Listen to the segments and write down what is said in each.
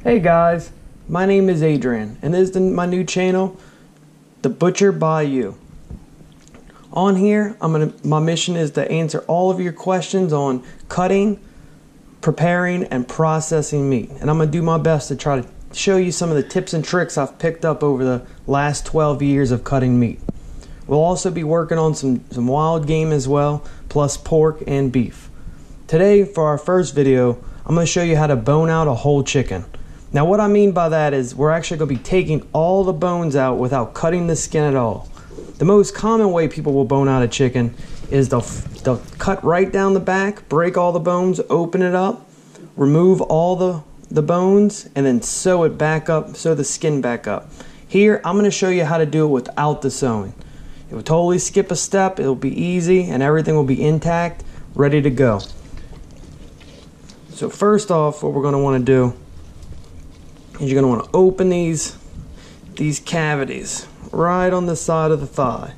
Hey guys, my name is Adrian and this is my new channel, The Butcher by You. On here, my mission is to answer all of your questions on cutting, preparing, and processing meat. And I'm going to do my best to try to show you some of the tips and tricks I've picked up over the last 12 years of cutting meat. We'll also be working on some wild game as well, plus pork and beef. Today, for our first video, I'm going to show you how to bone out a whole chicken. Now what I mean by that is we're actually going to be taking all the bones out without cutting the skin at all. The most common way people will bone out a chicken is they'll cut right down the back, break all the bones, open it up, remove all the bones, and then sew it back up, sew the skin back up. Here I'm going to show you how to do it without the sewing. It will totally skip a step, it'll be easy, and everything will be intact, ready to go. So first off, what we're going to want to do is you're going to want to open these cavities right on the side of the thigh.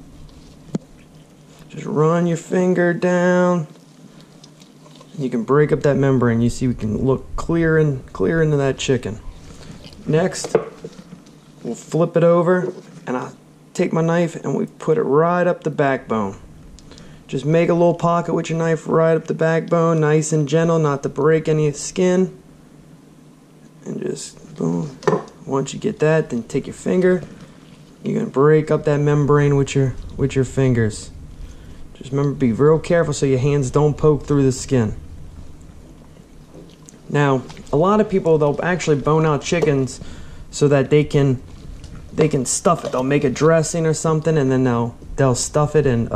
Just run your finger down. You can break up that membrane. You see we can look clear into that chicken. Next, we'll flip it over and I take my knife and we put it right up the backbone. Just make a little pocket with your knife right up the backbone, nice and gentle, not to break any skin. And just boom. Once you get that, then take your finger. You're gonna break up that membrane with your fingers. Just remember, be real careful so your hands don't poke through the skin. Now, a lot of people, they'll actually bone out chickens so that they can stuff it. They'll make a dressing or something, and then they'll stuff it and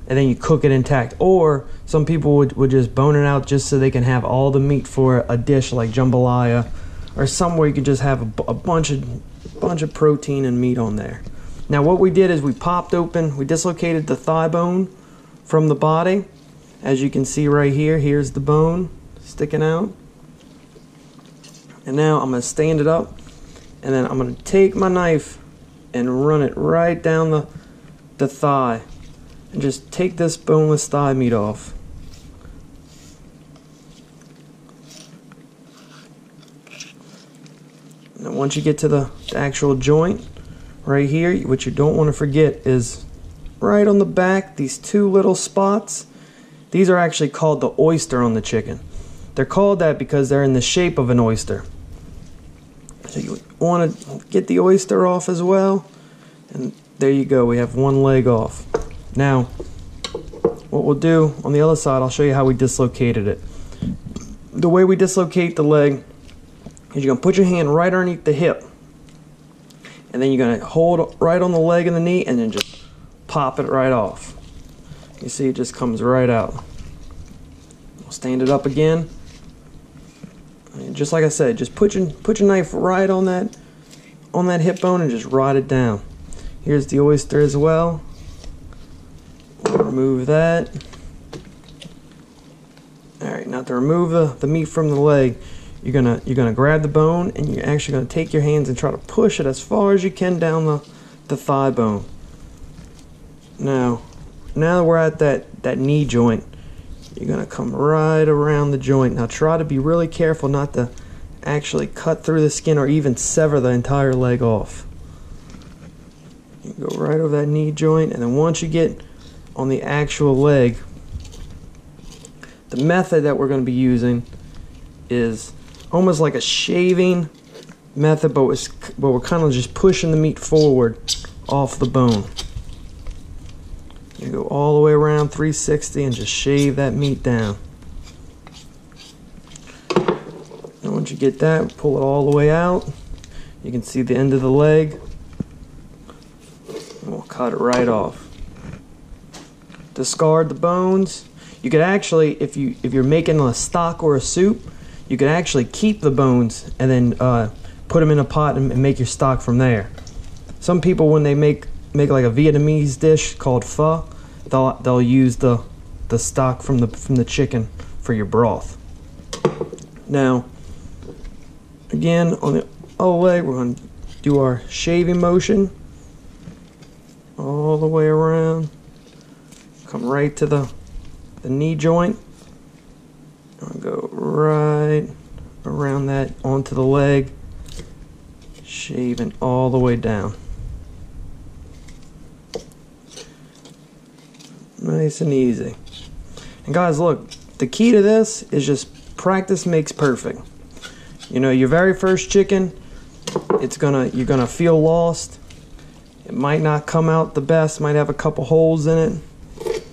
then you cook it intact. Or some people would just bone it out just so they can have all the meat for a dish like jambalaya, or somewhere you can just have a bunch of protein and meat on there. Now what we did is we dislocated the thigh bone from the body. As you can see right here, here's the bone sticking out. And now I'm going to stand it up, and then I'm going to take my knife and run it right down the thigh and just take this boneless thigh meat off. Now once you get to the actual joint right here, what you don't want to forget is right on the back, these two little spots. These are actually called the oyster on the chicken. They're called that because they're in the shape of an oyster. So you want to get the oyster off as well, and there you go, we have one leg off. Now what we'll do on the other side, I'll show you how we dislocated it. The way we dislocate the leg is you're going to put your hand right underneath the hip, and then you're going to hold right on the leg and the knee, and then just pop it right off. You see, it just comes right out. We'll stand it up again, and just like I said, just put your knife right on that hip bone and just ride it down. Here's the oyster as well. We'll remove that. Alright, now to remove the meat from the leg, you're gonna grab the bone, and you're actually gonna take your hands and try to push it as far as you can down the thigh bone. Now that we're at that knee joint, you're gonna come right around the joint. Now try to be really careful not to actually cut through the skin or even sever the entire leg off. You go right over that knee joint, and then once you get on the actual leg, the method that we're going to be using is almost like a shaving method, but we're kind of just pushing the meat forward off the bone. You go all the way around 360 and just shave that meat down. And once you get that, pull it all the way out. You can see the end of the leg. And we'll cut it right off. Discard the bones. You could actually, if you're making a stock or a soup, you could actually keep the bones and then put them in a pot and make your stock from there. Some people, when they make like a Vietnamese dish called pho, they'll use the stock from the chicken for your broth. Now, again, on the other leg, we're going to do our shaving motion all the way around. Come right to the knee joint. I'll go right around that onto the leg, shaving all the way down. Nice and easy. And guys, look, the key to this is just practice makes perfect. You know, your very first chicken, you're gonna feel lost. It might not come out the best, might have a couple holes in it.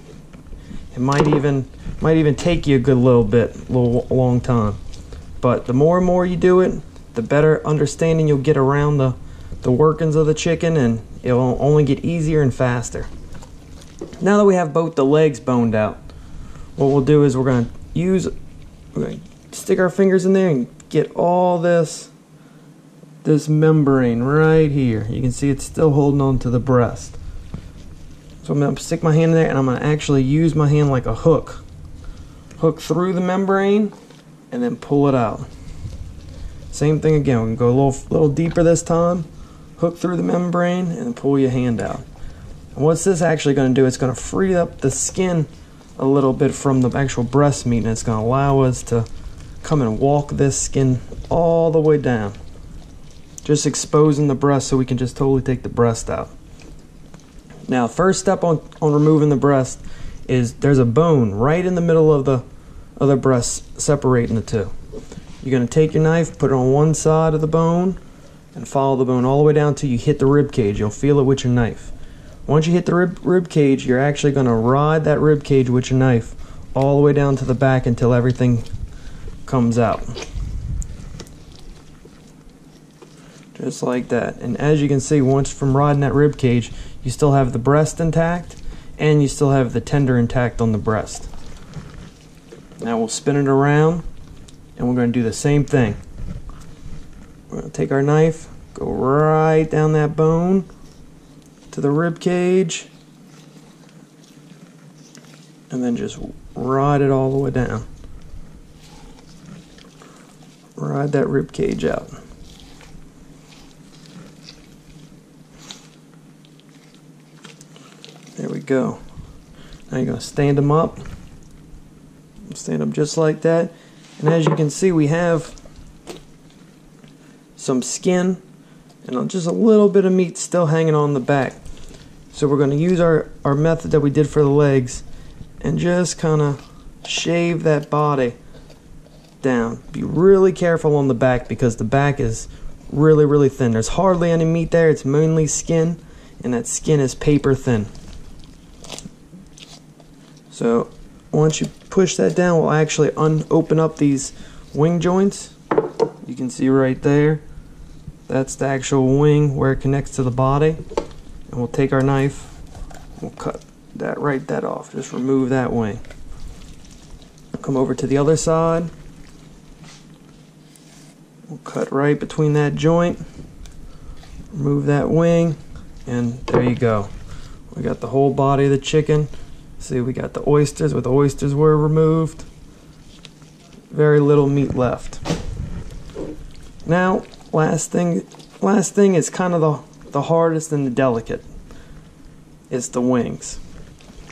It might even take you a good long time. But the more and more you do it, the better understanding you'll get around the workings of the chicken, and it'll only get easier and faster. Now that we have both the legs boned out, what we'll do is we're going to stick our fingers in there and get all this membrane right here. You can see it's still holding on to the breast. So I'm going to stick my hand in there, and I'm going to actually use my hand like a hook. Hook through the membrane and then pull it out. Same thing again. We can go a little deeper this time. Hook through the membrane and then pull your hand out. And what's this actually going to do? It's going to free up the skin a little bit from the actual breast meat, and it's going to allow us to come and walk this skin all the way down. Just exposing the breast so we can just totally take the breast out. Now, first step on removing the breast is there's a bone right in the middle of the breast separating the two. You're going to take your knife, put it on one side of the bone, and follow the bone all the way down till you hit the rib cage. You'll feel it with your knife. Once you hit the rib cage, you're actually going to ride that rib cage with your knife all the way down to the back until everything comes out. Just like that. And as you can see, once from riding that rib cage, you still have the breast intact and you still have the tender intact on the breast. Now we'll spin it around and we're going to do the same thing. We're going to take our knife, go right down that bone to the rib cage, and then just ride it all the way down. Ride that rib cage out. There we go. Now you're going to stand them up. Stand them just like that. And as you can see, we have some skin and just a little bit of meat still hanging on the back. So we're going to use our method that we did for the legs and just kind of shave that body down. Be really careful on the back because the back is really thin. There's hardly any meat there. It's mainly skin, and that skin is paper thin. So once you push that down, we'll actually open up these wing joints. You can see right there. That's the actual wing where it connects to the body. And we'll take our knife, we'll cut that off. Just remove that wing. Come over to the other side. We'll cut right between that joint. Remove that wing, and there you go. We got the whole body of the chicken. See, we got the oysters where the oysters were removed. Very little meat left. Now, last thing is kind of the hardest and the delicate. It's the wings.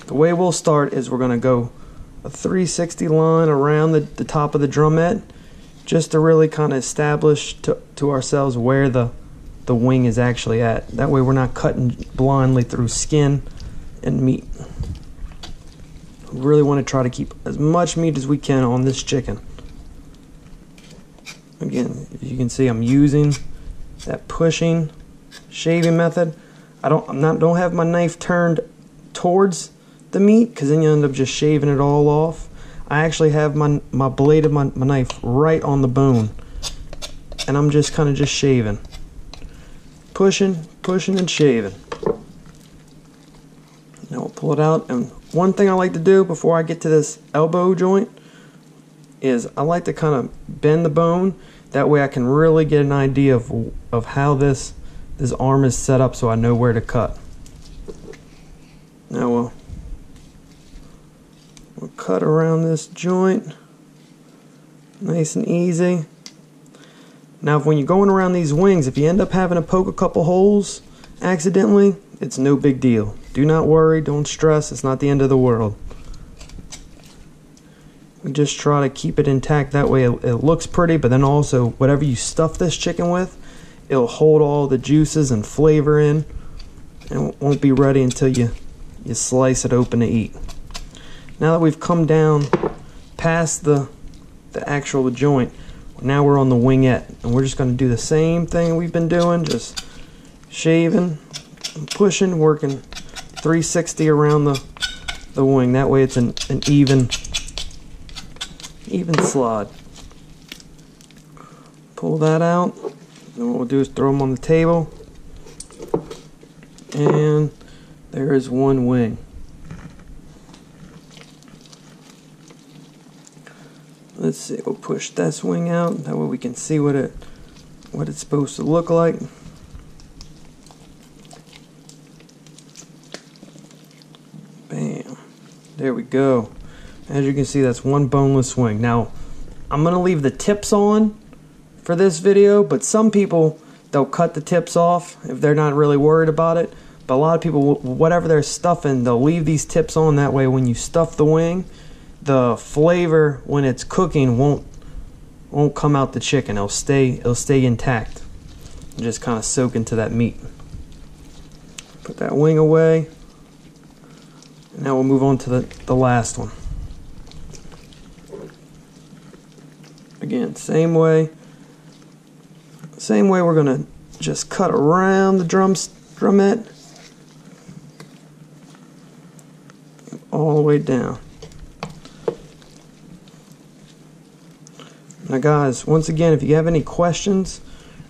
The way we'll start is we're going to go a 360 line around the top of the drumette, just to really kind of establish to ourselves where the wing is actually at. That way we're not cutting blindly through skin and meat. We really want to try to keep as much meat as we can on this chicken. Again, if you can see, I'm using that pushing shaving method. I don't have my knife turned towards the meat, because then you end up just shaving it all off. I actually have my blade of my knife right on the bone, and I'm just kind of just shaving, pushing and shaving. Now we'll pull it out, and one thing I like to do before I get to this elbow joint is I like to kind of bend the bone. That way I can really get an idea of how this arm is set up, so I know where to cut. Now we'll cut around this joint, nice and easy. Now when you're going around these wings, if you end up having to poke a couple holes accidentally, it's no big deal. Do not worry, don't stress, it's not the end of the world. we just try to keep it intact. That way it looks pretty, but then also whatever you stuff this chicken with, it'll hold all the juices and flavor in, and it won't be ready until you slice it open to eat. Now that we've come down past the actual joint, now we're on the wingette, and we're just going to do the same thing we've been doing, just shaving, pushing, working 360 around the wing. That way it's an even slide. Pull that out. Then what we'll do is throw them on the table, and there is one wing. Let's see, we'll push this wing out, that way we can see what it's supposed to look like. Bam. There we go. As you can see, that's one boneless wing. Now, I'm going to leave the tips on for this video, but some people, they'll cut the tips off if they're not really worried about it. But a lot of people, whatever they're stuffing, they'll leave these tips on. That way when you stuff the wing, the flavor when it's cooking won't come out the chicken. It'll stay intact and just kind of soak into that meat. Put that wing away. And now we'll move on to the last one. Again, same way we're gonna just cut around the drumette all the way down. Now guys, once again, if you have any questions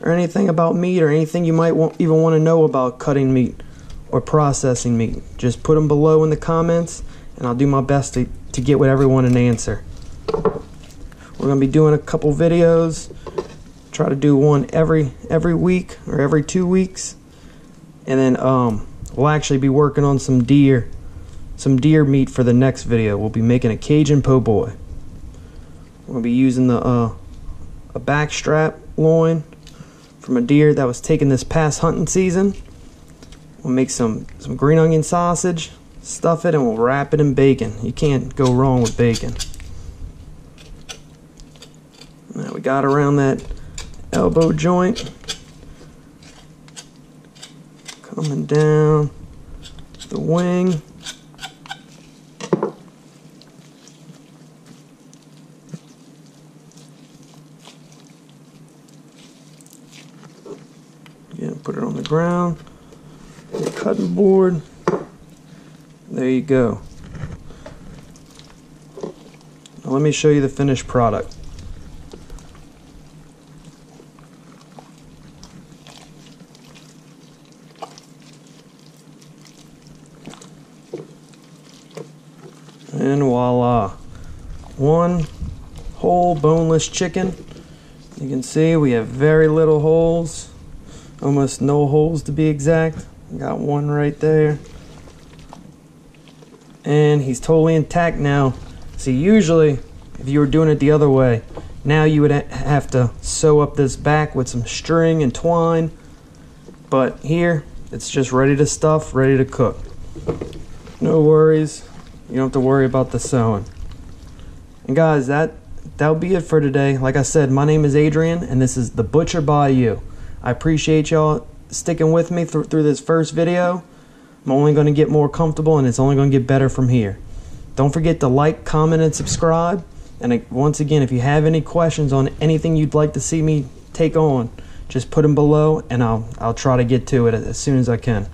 or anything about meat, or anything you might even want to know about cutting meat or processing meat, just put them below in the comments, and I'll do my best to get with everyone an answer. We're going to be doing a couple videos, try to do one every week or every 2 weeks, and then we'll actually be working on some deer meat for the next video. We'll be making a Cajun po' boy. We'll be using a backstrap loin from a deer that was taken this past hunting season. We'll make some green onion sausage, stuff it, and we'll wrap it in bacon. You can't go wrong with bacon. Now we got around that elbow joint, coming down the wing. Again, put it on the ground, the cutting board. There you go. Now let me show you the finished product. And voila, one whole boneless chicken. You can see we have very little holes, almost no holes to be exact. Got one right there, and he's totally intact now. See, usually if you were doing it the other way, now you would have to sew up this back with some string and twine, but here it's just ready to stuff, ready to cook. No worries. You don't have to worry about the sewing. And guys, that'll be it for today. Like I said, my name is Adrian, and this is The Butcher by You. I appreciate y'all sticking with me through this first video. I'm only going to get more comfortable, and it's only going to get better from here. Don't forget to like, comment, and subscribe. And once again, if you have any questions on anything you'd like to see me take on, just put them below, and I'll try to get to it as soon as I can.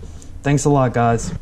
Thanks a lot, guys.